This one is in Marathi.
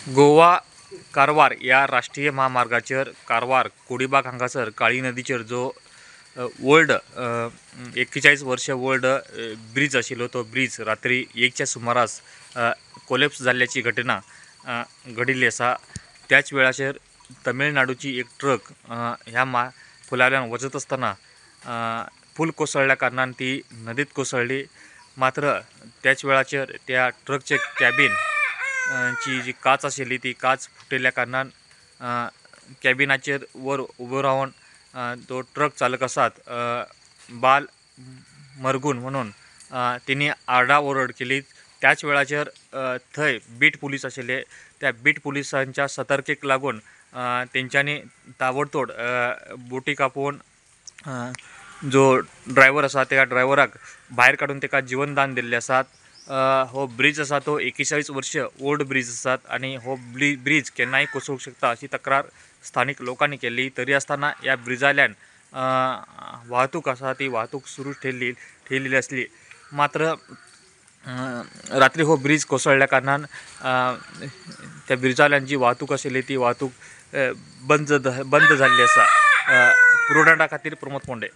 गोवा कारवार या राष्ट्रीय महामार्गाचेर कारवार कोडीबाग हांगासर काळी नदीचेर जो ओल्ड 41 वर्ष ओल्ड ब्रिज आशिल्लो तो ब्रिज रात्री 1च्या सुमारास कोलॅप्स जाल्ल्याची घटना घडिल्ली आसा। त्याच वेळाचेर तमिळनाडूची एक ट्रक ह्या पुलावेल्यान वचत आसतना पूल कोसळ्ळ्या कारणान ती नदीत कोसळ्ळी। मात्र त्याच वेळाचेर त्या ट्रकचे कॅबिन ची जी काच आशिल्ली ती काच फुटिल्ल्या कारणान कॅबिनाचेर वर उबो रावन तो ट्रक चालक आसात बाल मरगून म्हणून तिनी आरडाओरड केली। त्याच वेळाचेर थंय बीट पुलीस आशिल्ले, त्या बीट पुलिसांच्या सतर्केक लागून तेंच्यांनी ताबडतोड बोटी कापून जो ड्रायव्हर आसा त्या ड्रायव्हराक भायर काडून तेका जीवनदान दिल्ले आसात। हो ब्रिज आसा तो 41 वर्ष ओल्ड ब्रिज आसात आणि हो ब्रिज केन्नाय कोसळूंक शकता अशी तक्रार स्थानिक लोकांनी केली। तरी आसतना ह्या ब्रिजाल्यान वाहतूक आसा ती वाहतूक सुरू ठेवलेली असली। मात्र रात्री हो ब्रिज कोसळ्ळ्या कारणान त्या ब्रिजाल्यान जी वाहतूक आशिल्ली ती वाहतूक बंद जाल्ली आसा। पुरोडांडा खातीर प्रमोद पोंडे।